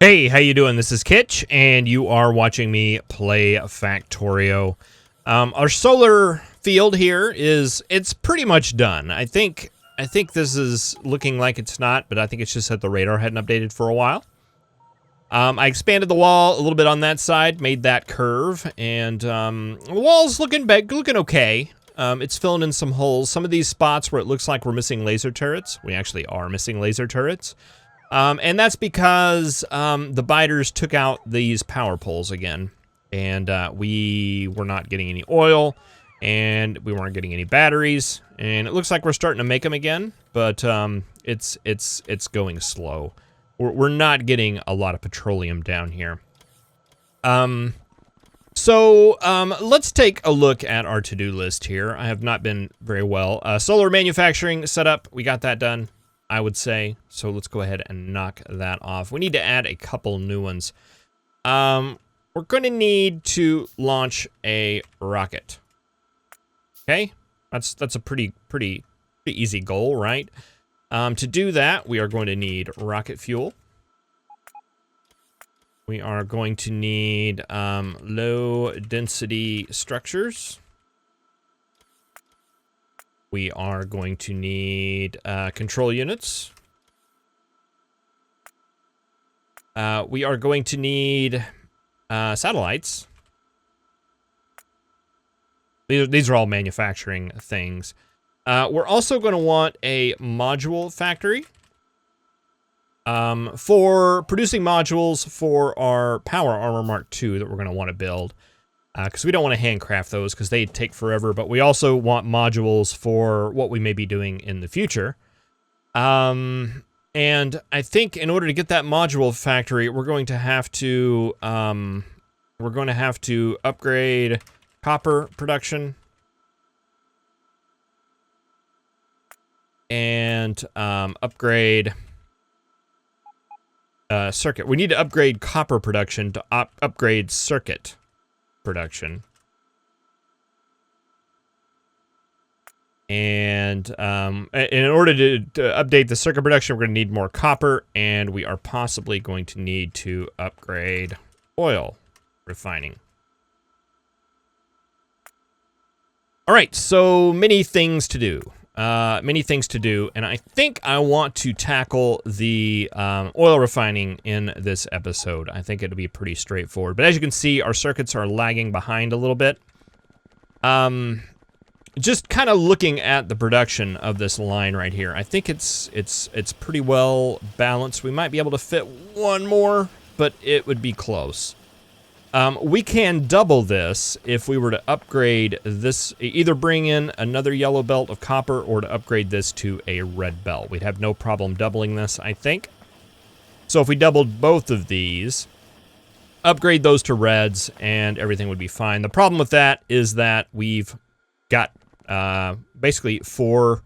Hey, how you doing? This is Kitch, and you are watching me play Factorio. Our solar field here it's pretty much done. I think this is looking like it's not, but I think it's just that the radar hadn't updated for a while. I expanded the wall a little bit on that side, made that curve, and the wall's looking okay. It's filling in some holes. Some of these spots where it looks like we're missing laser turrets, we actually are missing laser turrets. And that's because the biters took out these power poles again, and we were not getting any oil, and we weren't getting any batteries, and it looks like we're starting to make them again, but it's going slow. We're not getting a lot of petroleum down here. So let's take a look at our to-do list here. I have not been very well. Solar manufacturing setup, we got that done, I would say. So let's go ahead and knock that off. We need to add a couple new ones. We're going to need to launch a rocket. Okay, that's a pretty easy goal, right? To do that, we are going to need rocket fuel. We are going to need low density structures. We are going to need control units. We are going to need satellites. These are all manufacturing things. We're also going to want a module factory for producing modules for our Power Armor Mark II that we're going to want to build. Because we don't want to handcraft those because they take forever, but we also want modules for what we may be doing in the future. And I think in order to get that module factory, we're going to have to upgrade copper production and upgrade circuit. We need to upgrade copper production to upgrade circuit production. And in order to update the circuit production, we're going to need more copper, and we are possibly going to need to upgrade oil refining. All right, so many things to do. And I think I want to tackle the oil refining in this episode. I think it'll be pretty straightforward. But as you can see, our circuits are lagging behind a little bit. Just kind of looking at the production of this line right here, I think it's pretty well balanced. We might be able to fit one more, but it would be close. We can double this if we were to upgrade this, either bring in another yellow belt of copper or to upgrade this to a red belt. We'd have no problem doubling this, I think. So if we doubled both of these, upgrade those to reds, and everything would be fine. The problem with that is that we've got basically 4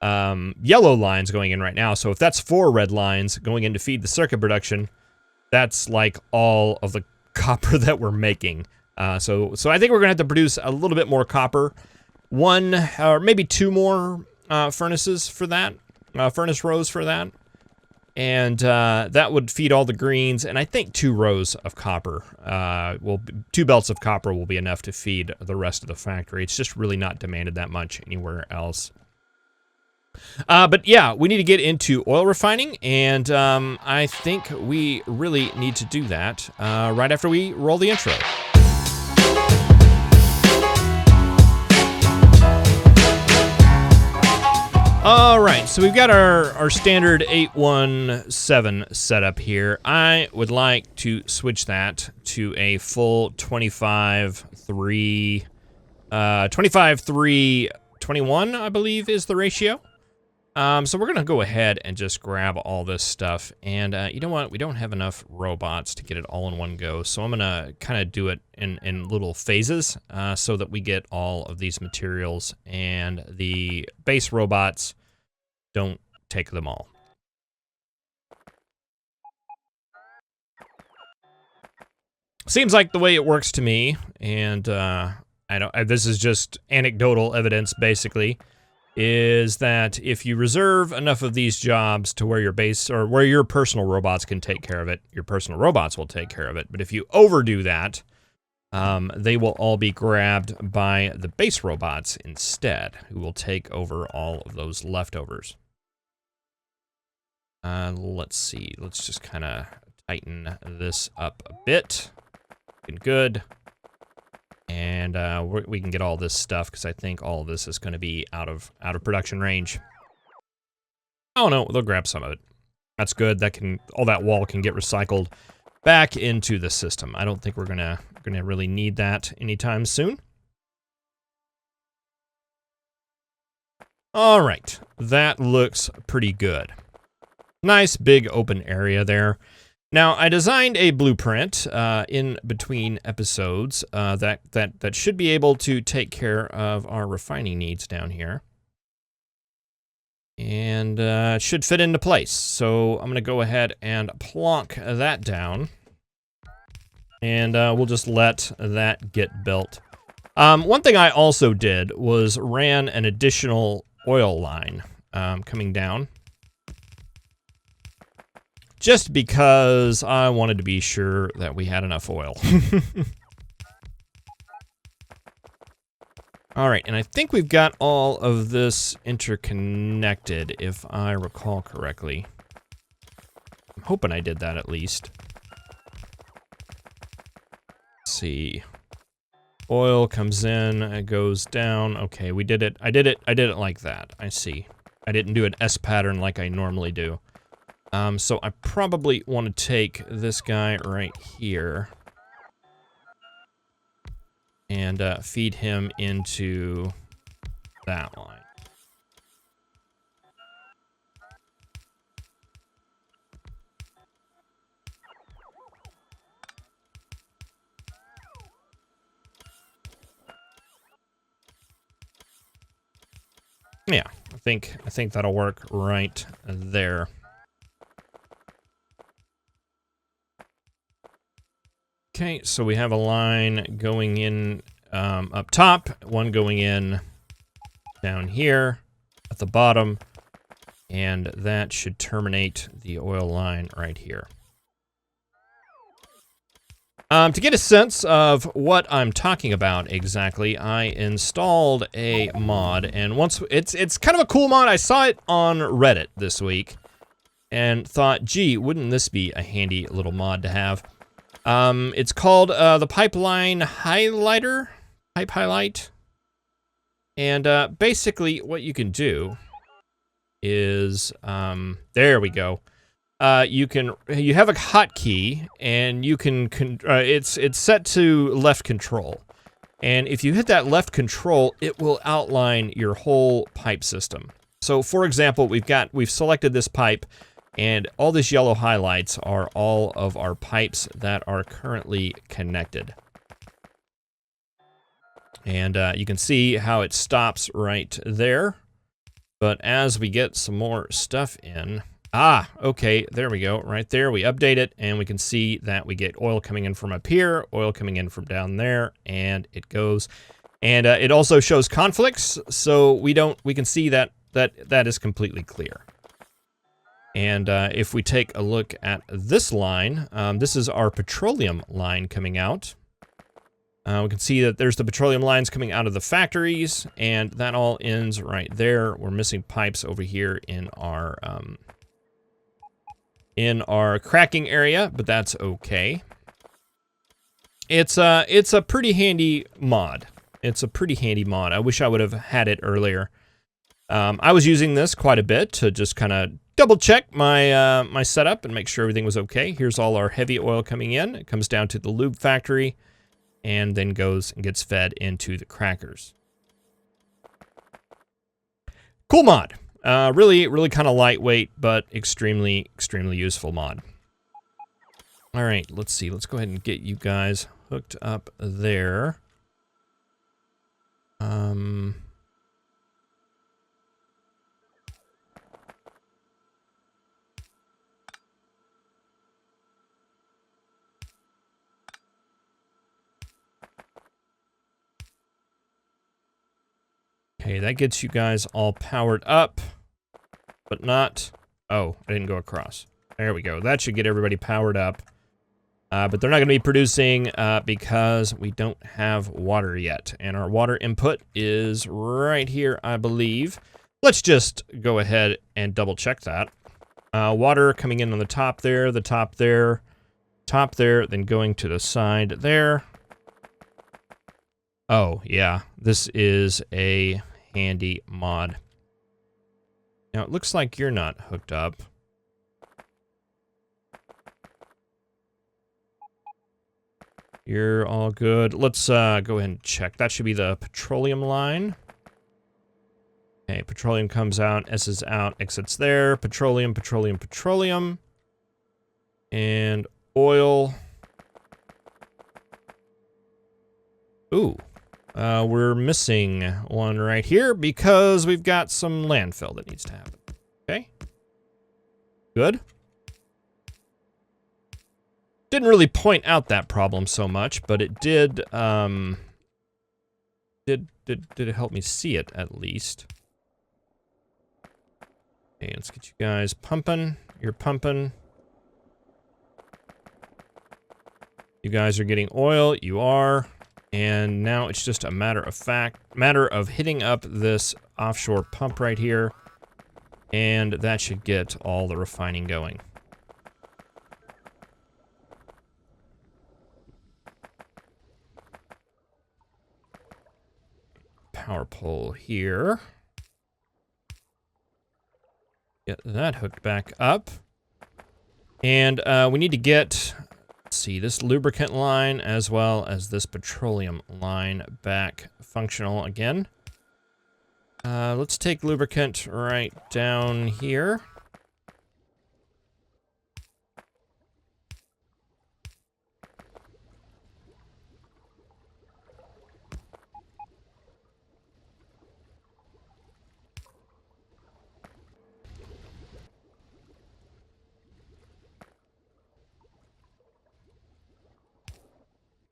yellow lines going in right now. So if that's 4 red lines going in to feed the circuit production, that's like all of the copper that we're making. So I think we're gonna have to produce a little bit more copper. 1 or maybe 2 more furnaces for that, furnace rows for that. And that would feed all the greens, and I think 2 rows of copper, 2 belts of copper will be enough to feed the rest of the factory. It's just really not demanded that much anywhere else. But yeah, we need to get into oil refining, and I think we really need to do that right after we roll the intro. All right, so we've got our standard 817 setup here. I would like to switch that to a full 25-3, 25-3-21, I believe is the ratio. So we're gonna go ahead and just grab all this stuff, and you know what? We don't have enough robots to get it all in one go, so I'm gonna kind of do it in little phases, so that we get all of these materials, and the base robots don't take them all. Seems like the way it works to me, and I don't. This is just anecdotal evidence, basically. is that if you reserve enough of these jobs to where your base or where your personal robots can take care of it, your personal robots will take care of it. But if you overdo that, they will all be grabbed by the base robots instead, who will take over all of those leftovers. Let's see. Let's just kind of tighten this up a bit. Looking good. And we can get all this stuff because I think all of this is going to be out of production range. Oh no, they'll grab some of it. That's good. All that wall can get recycled back into the system. I don't think we're gonna really need that anytime soon. All right, that looks pretty good. Nice big open area there. Now, I designed a blueprint in between episodes that should be able to take care of our refining needs down here. And it should fit into place. So I'm going to go ahead and plonk that down. And we'll just let that get built. One thing I also did was ran an additional oil line coming down. Just because I wanted to be sure that we had enough oil. All right, and I think we've got all of this interconnected, if I recall correctly. I'm hoping I did that at least. Let's see. Oil comes in, it goes down. Okay, we did it. I did it like that. I see. I didn't do an S pattern like I normally do. So I probably want to take this guy right here and feed him into that line. Yeah, I think that'll work right there. Okay, so we have a line going in up top, one going in down here at the bottom, and that should terminate the oil line right here. To get a sense of what I'm talking about exactly, I installed a mod, and once it's kind of a cool mod. I saw it on Reddit this week, and thought, gee, wouldn't this be a handy little mod to have? It's called the Pipeline Highlighter, Pipe Highlight. And basically what you can do is, there we go. You have a hotkey, and you can, it's set to left control. And if you hit that left control, it will outline your whole pipe system. So for example, we've selected this pipe, and all this yellow highlights are all of our pipes that are currently connected. And you can see how it stops right there. But as we get some more stuff in, okay, there we go. Right there, we update it, and we can see that we get oil coming in from up here, oil coming in from down there, and it goes. And it also shows conflicts, so we can see that is completely clear. And if we take a look at this line, this is our petroleum line coming out. We can see that there's the petroleum lines coming out of the factories, and that all ends right there. We're missing pipes over here in our cracking area, but that's okay. It's a pretty handy mod. It's a pretty handy mod. I wish I would have had it earlier. I was using this quite a bit to just kind of double check my my setup and make sure everything was okay. Here's all our heavy oil coming in. It comes down to the lube factory and then goes and gets fed into the crackers. Cool mod. Really kind of lightweight, but extremely useful mod. All right, let's see. Let's go ahead and get you guys hooked up there. Okay, that gets you guys all powered up, but not... Oh, I didn't go across. There we go. That should get everybody powered up. But they're not going to be producing because we don't have water yet. And our water input is right here, I believe. Let's just go ahead and double check that. Water coming in on the top there, top there, then going to the side there. Oh, yeah. This is a handy mod. Now, it looks like you're not hooked up. You're all good. Let's go ahead and check. That should be the petroleum line. Okay, petroleum comes out, S is out, exits there. Petroleum, petroleum, petroleum. And oil. Ooh. We're missing one right here because we've got some landfill that needs to happen. Okay. Good. Didn't really point out that problem so much, but it did, did it help me see it at least. Okay, let's get you guys pumping. You're pumping. You guys are getting oil. You are. And now it's just a matter of hitting up this offshore pump right here. And that should get all the refining going. Power pole here. Get that hooked back up. And we need to get, let's see, this lubricant line as well as this petroleum line back functional again. Let's take lubricant right down here.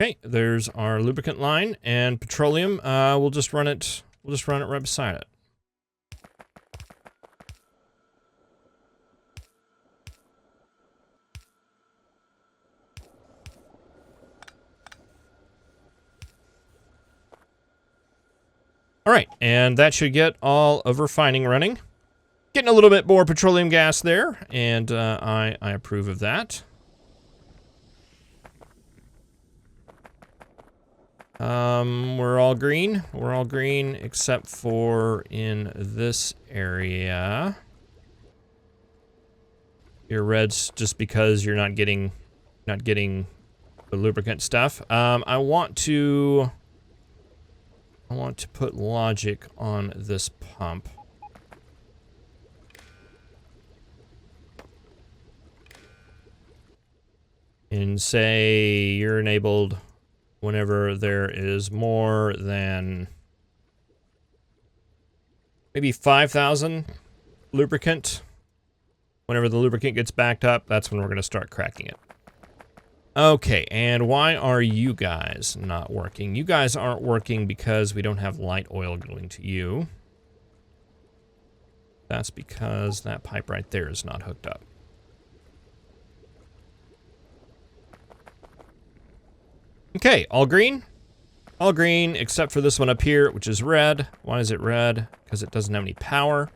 Okay, there's our lubricant line and petroleum. We'll just run it right beside it. All right, and that should get all of refining running. Getting a little bit more petroleum gas there, and I approve of that. We're all green. We're all green except for in this area. You're reds just because you're not getting the lubricant stuff. I want to put logic on this pump. And say you're enabled whenever there is more than maybe 5,000 lubricant. Whenever the lubricant gets backed up, that's when we're going to start cracking it. Okay, and why are you guys not working? You guys aren't working because we don't have light oil going to you. That's because that pipe right there is not hooked up. Okay, all green? All green, except for this one up here, which is red. Why is it red? Because it doesn't have any power.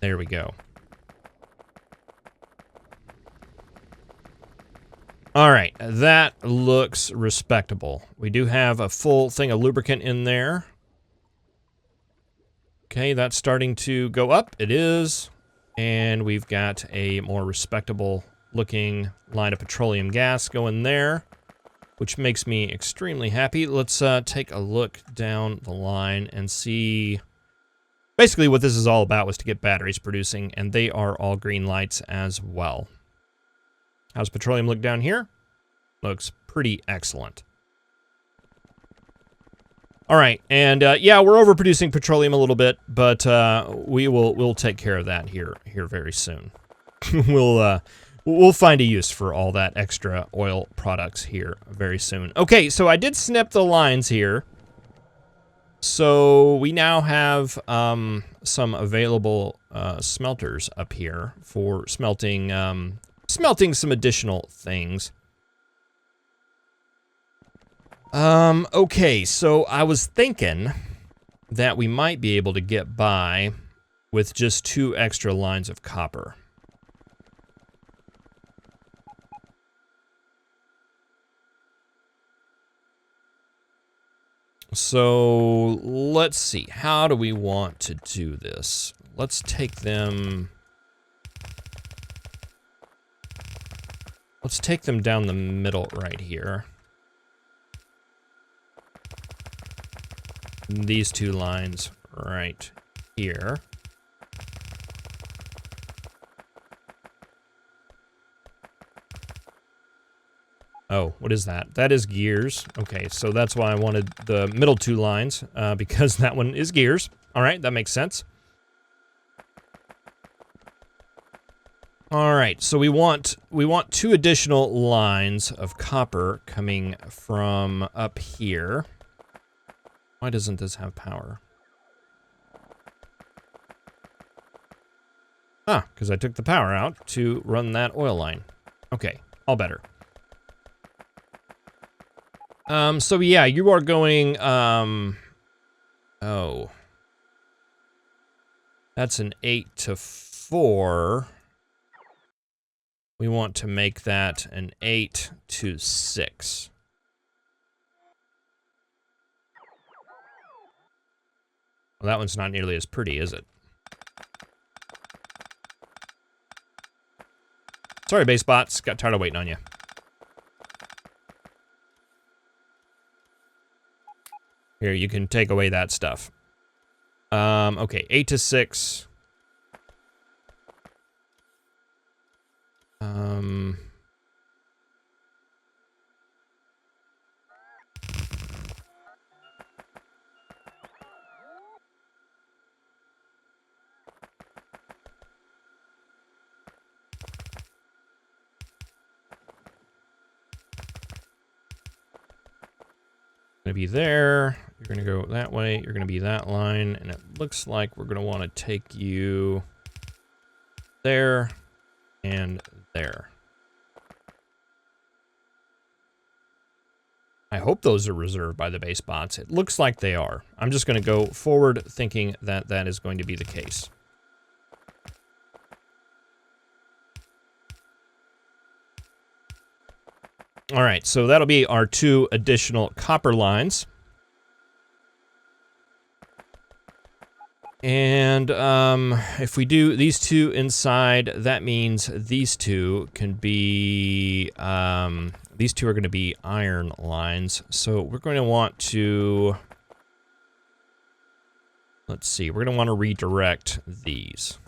There we go. All right, that looks respectable. We do have a full thing of lubricant in there. Okay, that's starting to go up. It is. And we've got a more respectable looking line of petroleum gas going there, which makes me extremely happy. Let's take a look down the line and see. Basically what this is all about was to get batteries producing, and they are all green lights as well. How's petroleum look down here? Looks pretty excellent. All right, and yeah, we're overproducing petroleum a little bit, but we'll take care of that here very soon. We'll find a use for all that extra oil products here very soon. Okay, so I did snip the lines here. So we now have some available smelters up here for smelting some additional things. Okay, so I was thinking that we might be able to get by with just 2 extra lines of copper. So let's see, how do we want to do this? Let's take them down the middle right here. These 2 lines right here. Oh, what is that? That is gears. Okay, so that's why I wanted the middle 2 lines, because that one is gears. All right, that makes sense. All right, so we want 2 additional lines of copper coming from up here. Why doesn't this have power? Ah, because I took the power out to run that oil line. Okay, all better. So yeah, you are going, oh. That's an 8 to 4. We want to make that an 8 to 6. Well, that one's not nearly as pretty, is it? Sorry, base bots. Got tired of waiting on you. Here, you can take away that stuff. Okay, 8 to 6. Gonna be there. You're gonna go that way. You're gonna be that line, and it looks like we're gonna want to take you there and there. I hope those are reserved by the base bots. It looks like they are. I'm just gonna go forward thinking that that is going to be the case. All right, so that'll be our 2 additional copper lines. And if we do these 2 inside, that means these 2 can be, these 2 are going to be iron lines. So we're going to want to, let's see, we're going to want to redirect these.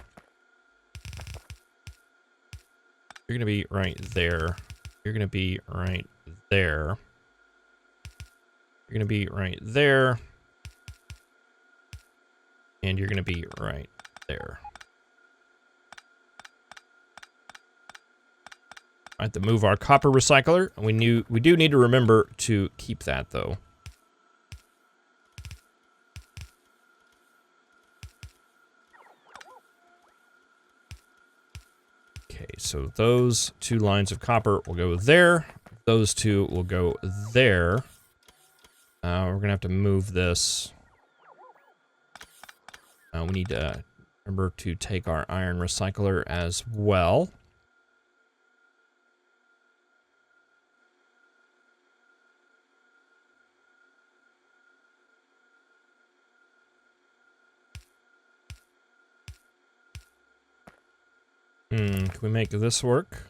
You're going to be right there. You're going to be right there. You're going to be right there. And you're going to be right there. I have to move our copper recycler. We do need to remember to keep that, though. Okay, so those 2 lines of copper will go there. Those 2 will go there. We're going to have to move this. We need to remember to take our iron recycler as well. Can we make this work?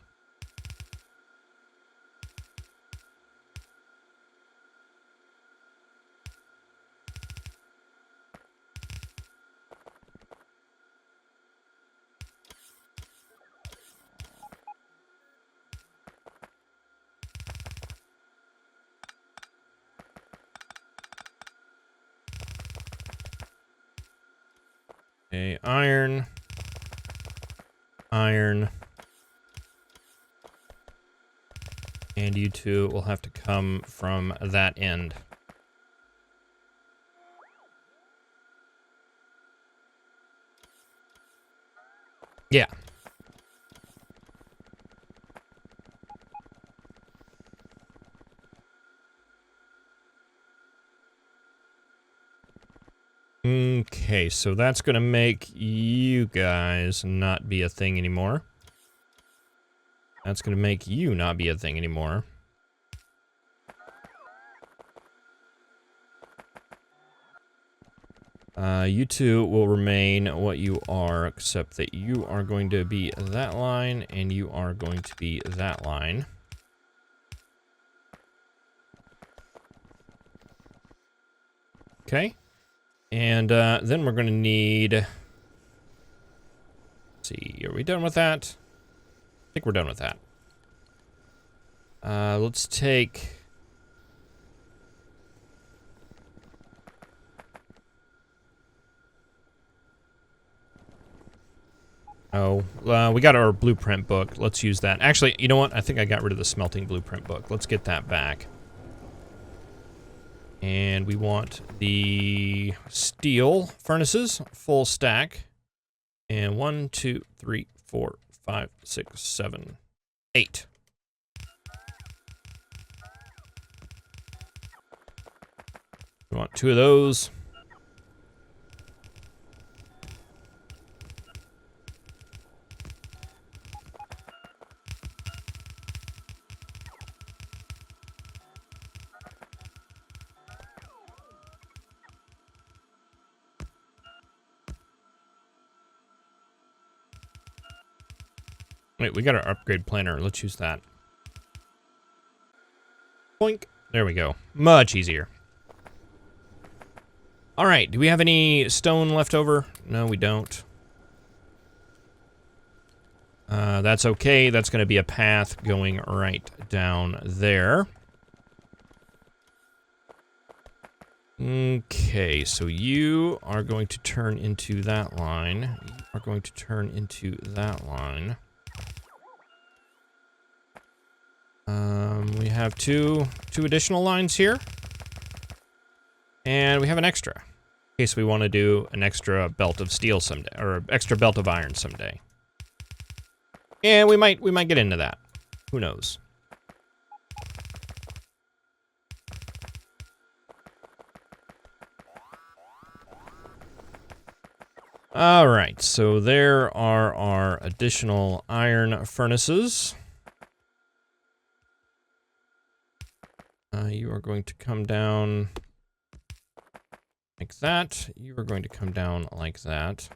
Okay, iron. Iron. And you 2 will have to come from that end. Yeah. Okay, so that's going to make you guys not be a thing anymore. That's going to make you not be a thing anymore. You two will remain what you are, except that you are going to be that line, and you are going to be that line. Okay. And then we're going to need... Let's see, are we done with that? I think we're done with that. Let's take... Oh, we got our blueprint book. Let's use that. Actually, you know what? I think I got rid of the smelting blueprint book. Let's get that back. And we want the steel furnaces, full stack. And 1, 2, 3, 4, 5, 6, 7, 8. We want 2 of those. Wait, we got our upgrade planner. Let's use that. Boink. There we go. Much easier. All right, do we have any stone left over? No, we don't. That's okay. That's going to be a path going right down there. Okay, so you are going to turn into that line. You are going to turn into that line. We have two additional lines here. And we have an extra. In case we want to do an extra belt of steel someday, or extra belt of iron someday. And we might get into that. Who knows? All right, so there are our additional iron furnaces. You are going to come down like that. You are going to come down like that.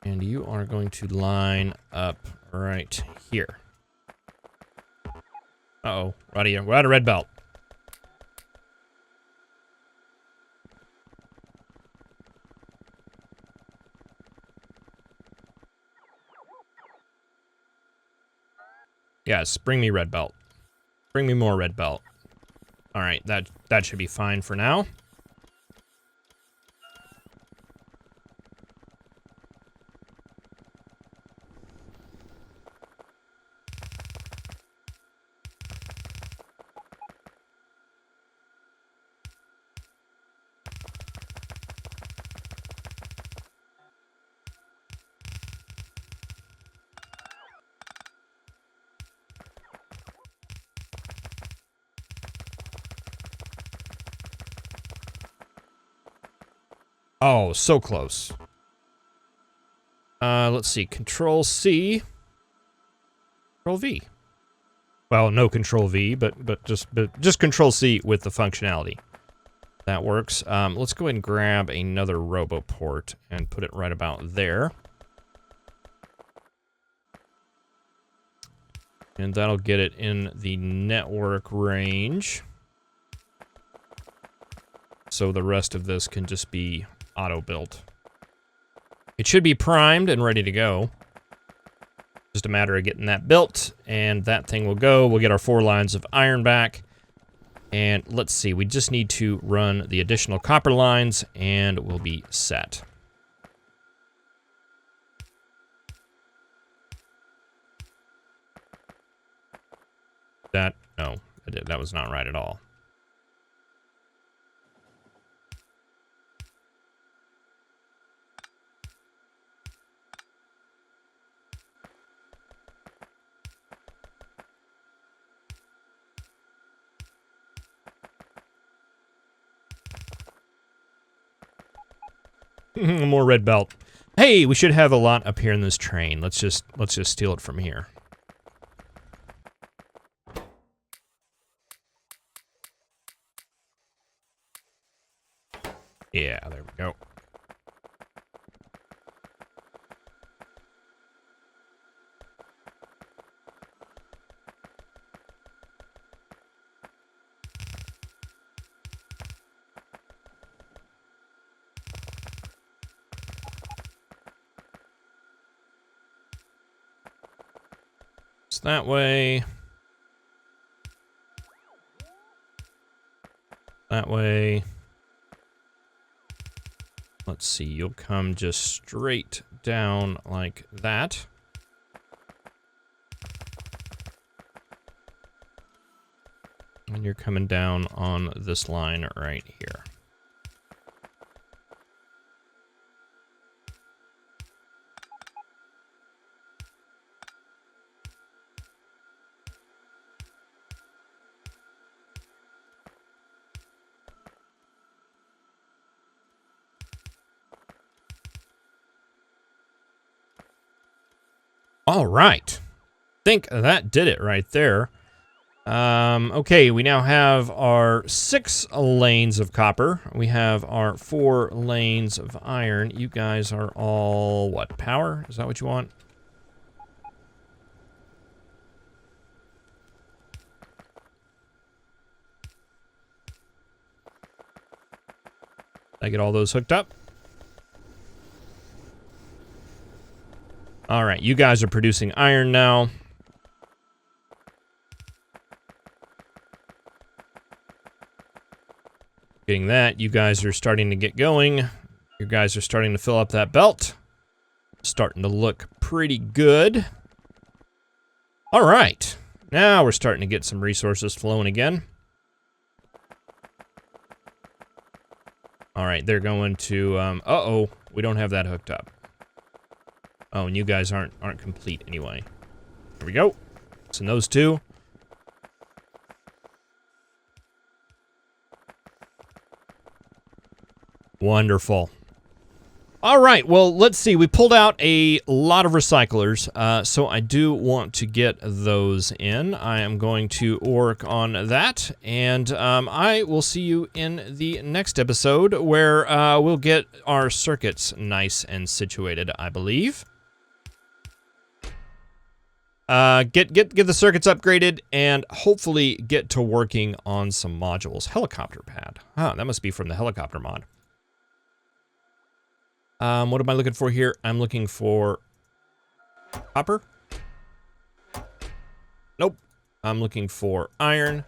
And you are going to line up right here. Uh-oh, we're out of red belt. Yes, bring me red belt. Bring me more red belt. All right, that should be fine for now. Oh, so close. Let's see. Control C. Control V. Well, no Control V, but just Control C with the functionality. That works. Let's go ahead and grab another RoboPort and put it right about there. And that'll get it in the network range. So the rest of this can just be auto-built. It should be primed and ready to go. Just a matter of getting that built, and that thing will go. We'll get our 4 lines of iron back. And let's see, we just need to run the additional copper lines, and we'll be set. No, that was not right at all. More red belt. Hey, we should have a lot up here in this train. Let's just steal it from here. Yeah, there we go. It's that way. That way. Let's see, you'll come just straight down like that. And you're coming down on this line right here. All right. Think that did it right there. Okay, we now have our 6 lanes of copper. We have our 4 lanes of iron. You guys are all, what, power? Is that what you want? I get all those hooked up? All right, you guys are producing iron now. Getting that, you guys are starting to get going. You guys are starting to fill up that belt. Starting to look pretty good. All right, now we're starting to get some resources flowing again. All right, they're going to, uh-oh, we don't have that hooked up. Oh, and you guys aren't complete anyway. There we go. Send those 2. Wonderful. All right, well, let's see. We pulled out a lot of recyclers, so I do want to get those in. I am going to work on that, and I will see you in the next episode where we'll get our circuits nice and situated, I believe. Get the circuits upgraded and hopefully get to working on some modules. Helicopter pad. Huh, that must be from the helicopter mod. What am I looking for here? I'm looking for copper. Nope. I'm looking for iron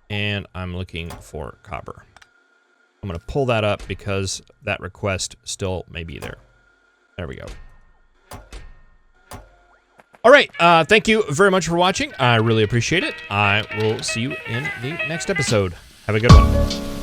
and I'm looking for copper. I'm going to pull that up because that request still may be there. There we go. All right, thank you very much for watching. I really appreciate it. I will see you in the next episode. Have a good one.